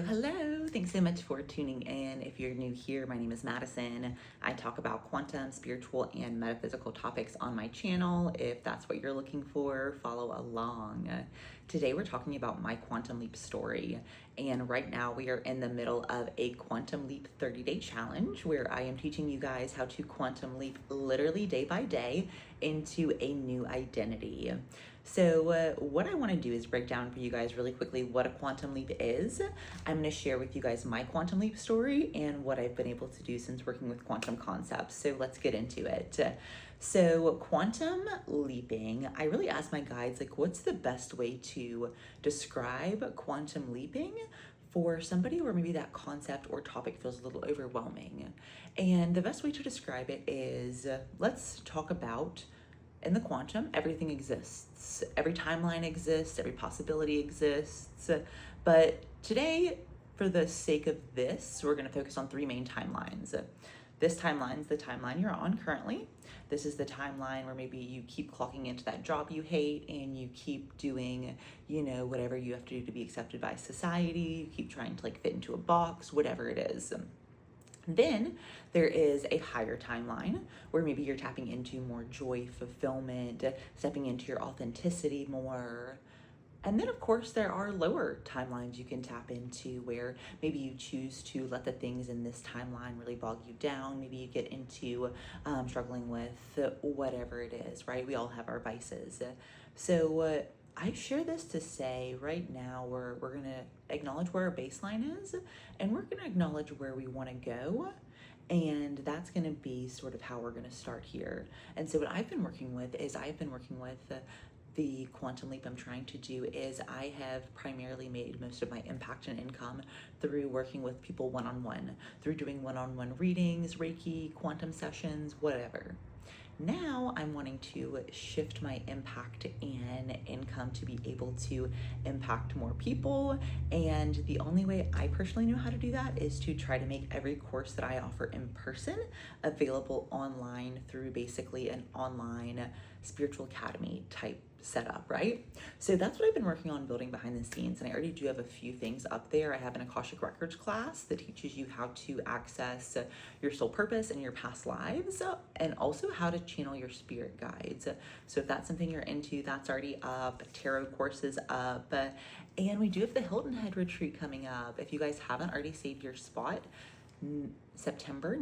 Hello, thanks so much for tuning in. If you're new here, my name is Madison. I talk about quantum, spiritual, and metaphysical topics on my channel. If that's what you're looking for, follow along. Today we're talking about my quantum leap story. And right now we are in the middle of a quantum leap 30-day challenge where I am teaching you guys how to quantum leap literally day by day into a new identity. So what I want to do is break down for you guys really quickly what a quantum leap is. I'm going to share with you guys my quantum leap story and what I've been able to do since working with quantum concepts. So let's get into it. So quantum leaping, I really ask my guides, like, what's the best way to describe quantum leaping for somebody where maybe that concept or topic feels a little overwhelming? And the best way to describe it is, let's talk about in the quantum, everything exists. Every timeline exists, every possibility exists. But today, for the sake of this, we're going to focus on three main timelines. This timeline is the timeline you're on currently. This is the timeline where maybe you keep clocking into that job you hate and you keep doing, whatever you have to do to be accepted by society. You keep trying to fit into a box, whatever it is. Then there is a higher timeline where maybe you're tapping into more joy, fulfillment, stepping into your authenticity more. And then, of course, there are lower timelines you can tap into where maybe you choose to let the things in this timeline really bog you down. Maybe you get into struggling with whatever it is, right? We all have our vices. So I share this to say right now we're going to acknowledge where our baseline is, and we're going to acknowledge where we want to go. And that's going to be sort of how we're going to start here. And so what I've been working with is the quantum leap I'm trying to do is I have primarily made most of my impact and income through working with people one-on-one, through doing one-on-one readings, Reiki, quantum sessions, whatever. Now I'm wanting to shift my impact and income to be able to impact more people. And the only way I personally know how to do that is to try to make every course that I offer in person available online through basically an online spiritual academy type setup, right? So that's what I've been working on building behind the scenes. And I already do have a few things up there. I have an Akashic Records class that teaches you how to access your soul purpose and your past lives, and also how to channel your spirit guides. So if that's something you're into, that's already up. Tarot courses up. And we do have the Hilton Head retreat coming up. If you guys haven't already saved your spot, September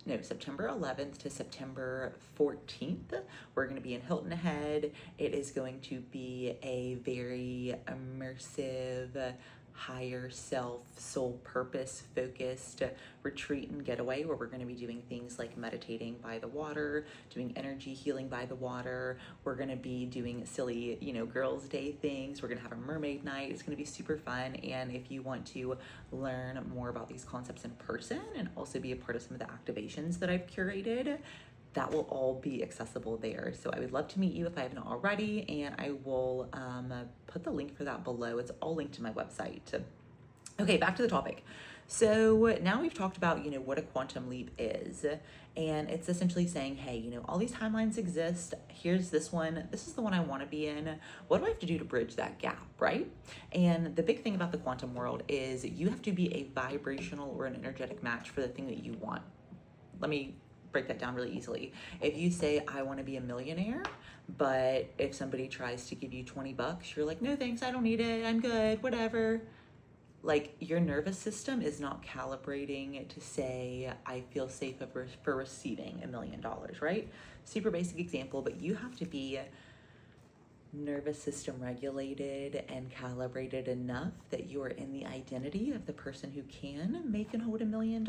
11th to September 14th, we're going to be in Hilton Head. It is going to be a very immersive, higher self, soul purpose focused retreat and getaway where we're going to be doing things like meditating by the water, doing energy healing by the water. We're going to be doing silly, girls' day things. We're going to have a mermaid night. It's going to be super fun. And if you want to learn more about these concepts in person and also be a part of some of the activations that I've curated, that will all be accessible there. So I would love to meet you if I haven't already, and I will put the link for that below. It's all linked to my website. Okay, back to the topic. So now we've talked about, what a quantum leap is, and it's essentially saying, hey, all these timelines exist. Here's this one. This is the one I want to be in. What do I have to do to bridge that gap, right? And the big thing about the quantum world is you have to be a vibrational or an energetic match for the thing that you want. Let me break that down really easily. If you say, I want to be a millionaire, but if somebody tries to give you $20, you're like, no thanks, I don't need it, I'm good, whatever. Your nervous system is not calibrating to say, I feel safe for receiving $1 million, right? Super basic example, but you have to be nervous system regulated and calibrated enough that you are in the identity of the person who can make and hold $1 million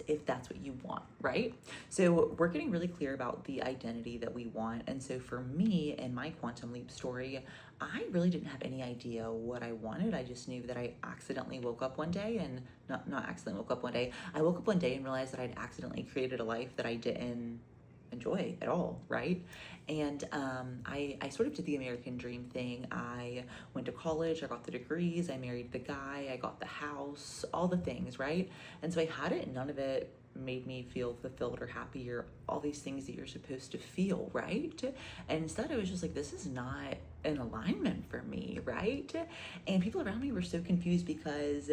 if that's what you want, right? So we're getting really clear about the identity that we want. And so for me in my quantum leap story, I really didn't have any idea what I wanted. I just knew that I accidentally woke up one day and not accidentally woke up one day. I woke up one day and realized that I'd accidentally created a life that I didn't enjoy at all, right? And I sort of did the American dream thing. I went to college, I got the degrees, I married the guy, I got the house, all the things, right? And so I had it, and none of it made me feel fulfilled or happy or all these things that you're supposed to feel, right? And instead I was just like, this is not in alignment for me, right? And people around me were so confused because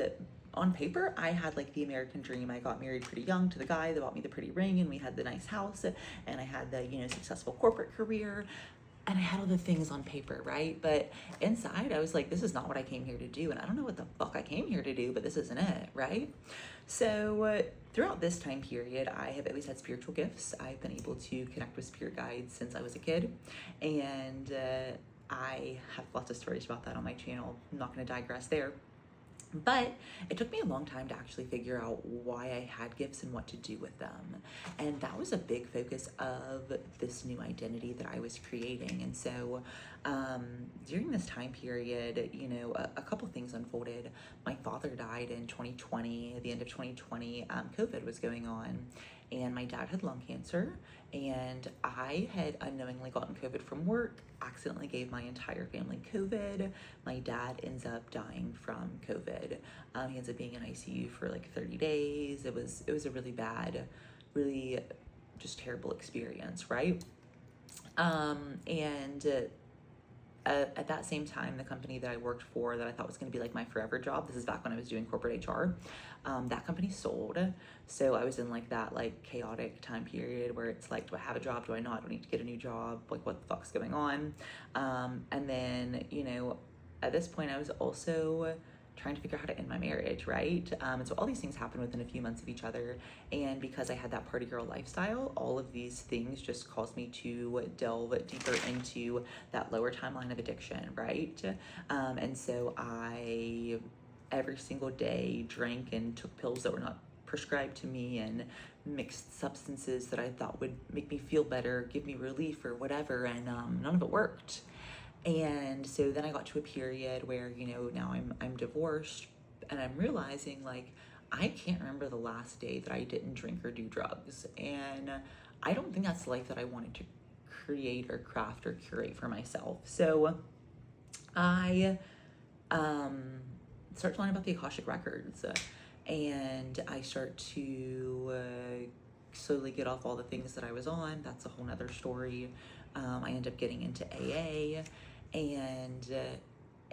on paper, I had like the American dream. I got married pretty young to the guy that bought me the pretty ring, and we had the nice house, and I had the, successful corporate career, and I had all the things on paper, right? But inside, I was like, this is not what I came here to do, and I don't know what the fuck I came here to do, but this isn't it, right? So throughout this time period, I have always had spiritual gifts. I've been able to connect with spirit guides since I was a kid, and I have lots of stories about that on my channel. I'm not going to digress there. But it took me a long time to actually figure out why I had gifts and what to do with them. And that was a big focus of this new identity that I was creating. And so during this time period, a couple things unfolded. My father died in 2020, at the end of 2020, COVID was going on. And my dad had lung cancer, and I had unknowingly gotten COVID from work, accidentally gave my entire family COVID. My dad ends up dying from COVID. He ends up being in ICU for like 30 days. It was a really bad, really just terrible experience, right? At that same time, the company that I worked for that I thought was going to be like my forever job, this is back when I was doing corporate HR, that company sold. So I was in like that like chaotic time period where it's like, do I have a job? Do I not? Do I need to get a new job? Like, what the fuck's going on? And then, at this point, I was also trying to figure out how to end my marriage, right? And so all these things happened within a few months of each other. And because I had that party girl lifestyle, all of these things just caused me to delve deeper into that lower timeline of addiction, right? And so I, every single day, drank and took pills that were not prescribed to me and mixed substances that I thought would make me feel better, give me relief or whatever, and none of it worked. And so then I got to a period where, now I'm divorced, and I'm realizing like, I can't remember the last day that I didn't drink or do drugs. And I don't think that's the life that I wanted to create or craft or curate for myself. So I start to learn about the Akashic Records, and I start to slowly get off all the things that I was on. That's a whole nother story. I end up getting into AA, and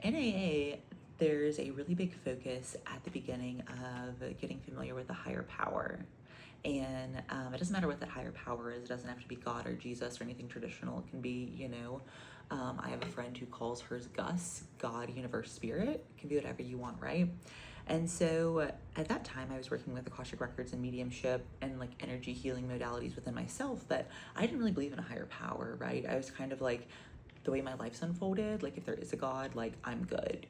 in AA, there's a really big focus at the beginning of getting familiar with the higher power. And it doesn't matter what that higher power is. It doesn't have to be God or Jesus or anything traditional. It can be, I have a friend who calls hers Gus, God, universe, spirit. It can be whatever you want, right? And so at that time, I was working with Akashic Records and mediumship and like energy healing modalities within myself, but I didn't really believe in a higher power, right? I was kind of like, the way my life's unfolded, like if there is a God, like I'm good,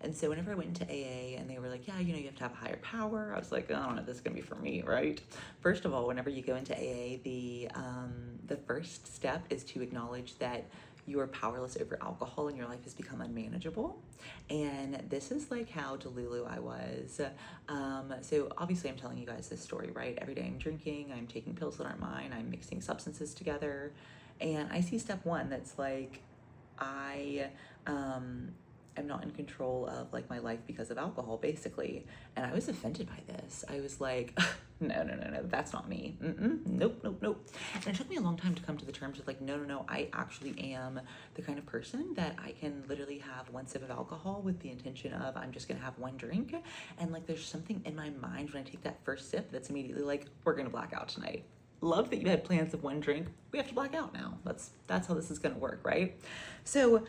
And so whenever I went into AA and they were like, yeah, you have to have a higher power, I was like, I don't know if this is gonna be for me, right? First of all, whenever you go into AA, the first step is to acknowledge that you are powerless over alcohol and your life has become unmanageable. And this is like how delulu I was. So obviously I'm telling you guys this story, right? Every day I'm drinking, I'm taking pills that aren't mine, I'm mixing substances together. And I see step one that's like, I am not in control of like my life because of alcohol, basically. And I was offended by this. I was like, no, that's not me. Nope. And it took me a long time to come to the terms with like, no, I actually am the kind of person that I can literally have one sip of alcohol with the intention of I'm just gonna have one drink. And like, there's something in my mind when I take that first sip that's immediately like, we're gonna black out tonight. Love that you had plans of one drink. We have to black out now. That's how this is gonna work, right? So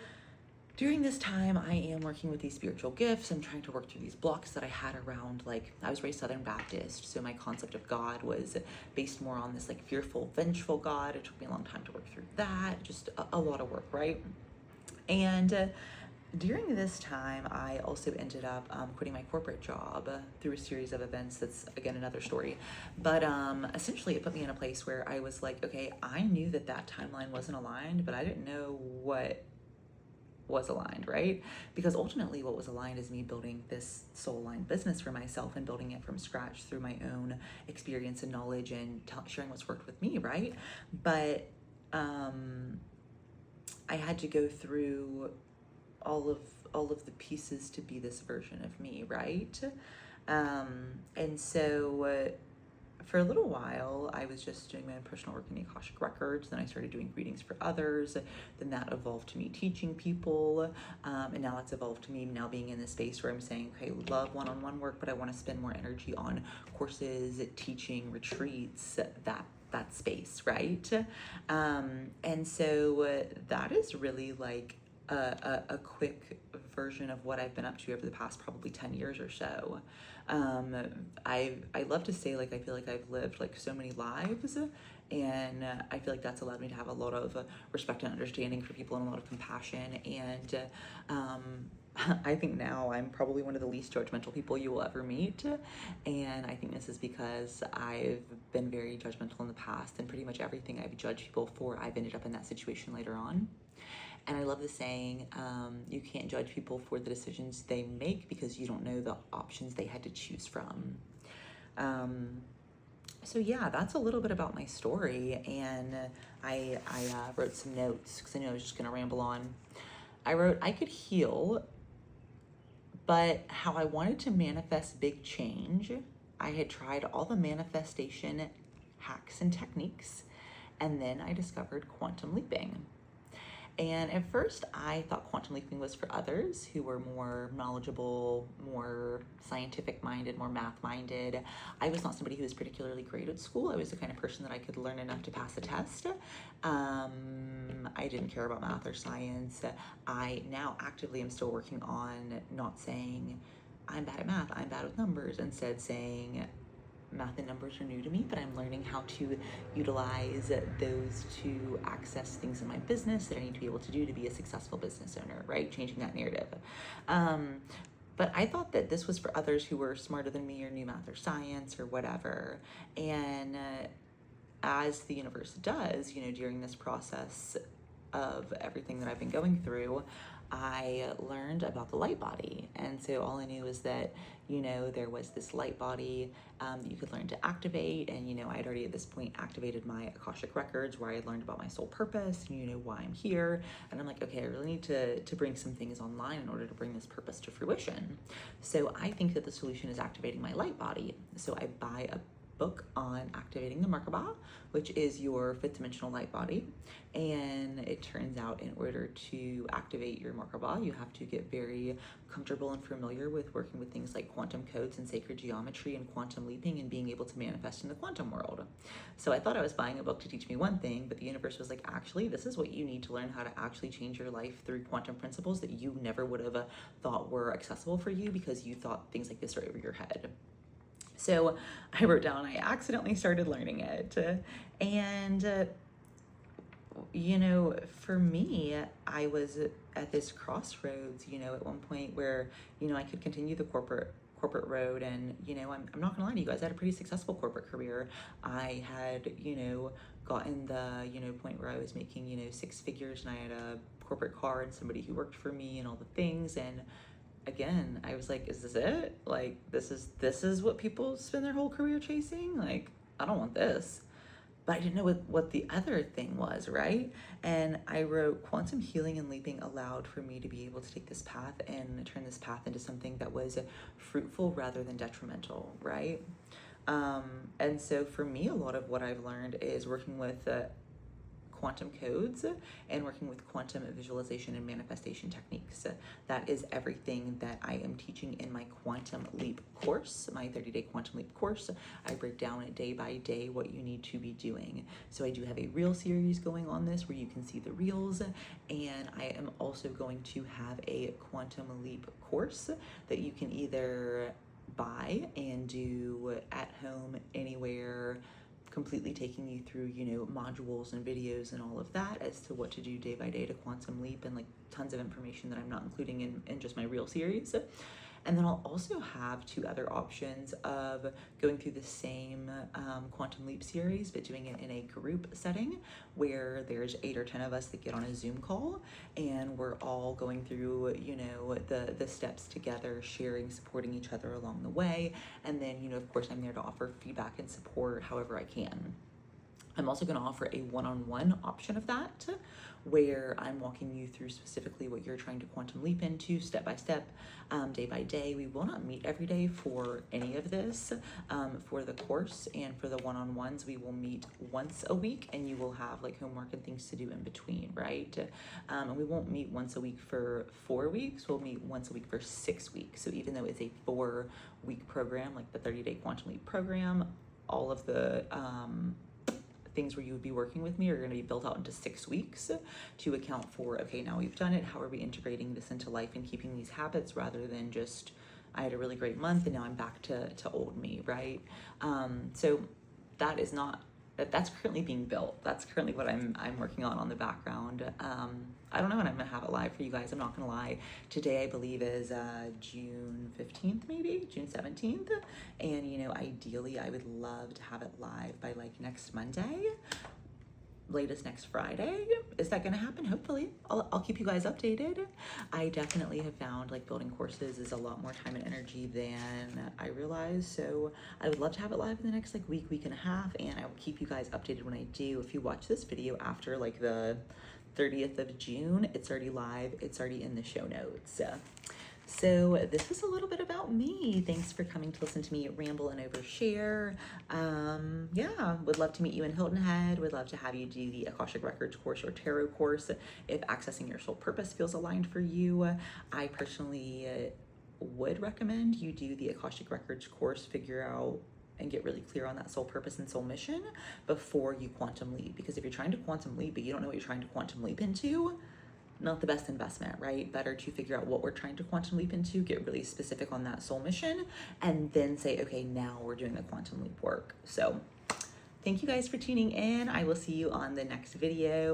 during this time, I am working with these spiritual gifts. I'm trying to work through these blocks that I had around, like, I was raised Southern Baptist, so my concept of God was based more on this, like, fearful, vengeful God. It took me a long time to work through that, just a lot of work, right? And during this time, I also ended up quitting my corporate job through a series of events. That's, again, another story. But essentially, it put me in a place where I was like, okay, I knew that timeline wasn't aligned, but I didn't know what was aligned, right? Because ultimately what was aligned is me building this soul-aligned business for myself and building it from scratch through my own experience and knowledge and sharing what's worked with me, right? But I had to go through all of the pieces to be this version of me, right? And so for a little while, I was just doing my own personal work in the Akashic Records. Then I started doing readings for others. Then that evolved to me teaching people. And now it's evolved to me now being in this space where I'm saying, okay, love one-on-one work, but I want to spend more energy on courses, teaching, retreats, that space, right? And so that is really like a quick version of what I've been up to over the past probably 10 years or so. I love to say, like, I feel like I've lived like so many lives, and I feel like that's allowed me to have a lot of respect and understanding for people and a lot of compassion. And I think now I'm probably one of the least judgmental people you will ever meet. And I think this is because I've been very judgmental in the past, and pretty much everything I've judged people for, I've ended up in that situation later on. And I love the saying, you can't judge people for the decisions they make because you don't know the options they had to choose from. So yeah, that's a little bit about my story. And I wrote some notes because I knew I was just going to ramble on. I wrote, I could heal, but how I wanted to manifest big change, I had tried all the manifestation hacks and techniques, and then I discovered quantum leaping. And at first I thought quantum leaping was for others who were more knowledgeable, more scientific minded, more math minded. I was not somebody who was particularly great at school. I was the kind of person that I could learn enough to pass a test. I didn't care about math or science. I now actively am still working on not saying I'm bad at math, I'm bad with numbers, instead saying math and numbers are new to me, but I'm learning how to utilize those to access things in my business that I need to be able to do to be a successful business owner, right? Changing that narrative. But I thought that this was for others who were smarter than me or knew math or science or whatever. And as the universe does, during this process of everything that I've been going through, I learned about the light body. And so all I knew was that, there was this light body that you could learn to activate. And, I had already at this point activated my Akashic Records, where I had learned about my soul purpose and, why I'm here. And I'm like, okay, I really need to bring some things online in order to bring this purpose to fruition. So I think that the solution is activating my light body. So I buy a book on activating the Merkaba, which is your fifth dimensional light body. And it turns out in order to activate your Merkaba, you have to get very comfortable and familiar with working with things like quantum codes and sacred geometry and quantum leaping and being able to manifest in the quantum world. So I thought I was buying a book to teach me one thing, but the universe was like, actually, this is what you need to learn how to actually change your life through quantum principles that you never would have thought were accessible for you because you thought things like this are over your head. So I wrote down, I accidentally started learning it. And, for me, I was at this crossroads, at one point where, I could continue the corporate road. And, I'm not gonna lie to you guys, I had a pretty successful corporate career. I had, gotten the, point where I was making, 6 figures, and I had a corporate car and somebody who worked for me and all the things. And again, I was like, is this it? Like, this is what people spend their whole career chasing? Like, I don't want this. But I didn't know what the other thing was, right? And I wrote, quantum healing and leaping allowed for me to be able to take this path and turn this path into something that was fruitful rather than detrimental, right? And so for me, a lot of what I've learned is working with quantum codes and working with quantum visualization and manifestation techniques. That is everything that I am teaching in my Quantum Leap course, my 30-day Quantum Leap course. I break down day by day what you need to be doing. So I do have a reel series going on this where you can see the reels, and I am also going to have a Quantum Leap course that you can either buy and do at home, anywhere, completely taking you through, modules and videos and all of that as to what to do day by day to quantum leap, and like tons of information that I'm not including in just my reel series. And then I'll also have 2 other options of going through the same Quantum Leap series, but doing it in a group setting where there's 8 or 10 of us that get on a Zoom call, and we're all going through, the steps together, sharing, supporting each other along the way. And then, of course, I'm there to offer feedback and support however I can. I'm also going to offer a one-on-one option of that, where I'm walking you through specifically what you're trying to quantum leap into step by step, day by day. We will not meet every day for any of this. For the course and for the one-on-ones, we will meet once a week, and you will have like homework and things to do in between, right? And we won't meet once a week for 4 weeks. We'll meet once a week for 6 weeks. So even though it's a 4-week program, like the 30-day quantum leap program, all of the things where you would be working with me are going to be built out into 6 weeks to account for, okay, now we've done it, how are we integrating this into life and keeping these habits, rather than just, I had a really great month and now I'm back to old me, right? So that is not, that's currently being built. That's currently what I'm working on the background. I don't know when I'm gonna have it live for you guys. I'm not gonna lie. Today, I believe, is June 15th, maybe June 17th. And, you know, ideally I would love to have it live by like next Monday, latest next Friday. Is that gonna happen? Hopefully. I'll keep you guys updated. I definitely have found like building courses is a lot more time and energy than I realized. So I would love to have it live in the next like week and a half, and I will keep you guys updated when I do. If you watch this video after like the 30th of June, it's already live. It's already in the show notes. So this is a little bit about me. Thanks for coming to listen to me ramble and overshare. Yeah, would love to meet you in Hilton Head. Would love to have you do the Akashic Records course or tarot course if accessing your soul purpose feels aligned for you. I personally would recommend you do the Akashic Records course, figure out and get really clear on that soul purpose and soul mission before you quantum leap. Because if you're trying to quantum leap but you don't know what you're trying to quantum leap into, not the best investment, right? Better to figure out what we're trying to quantum leap into, get really specific on that soul mission, and then say, okay, now we're doing the quantum leap work. So thank you guys for tuning in. I will see you on the next video.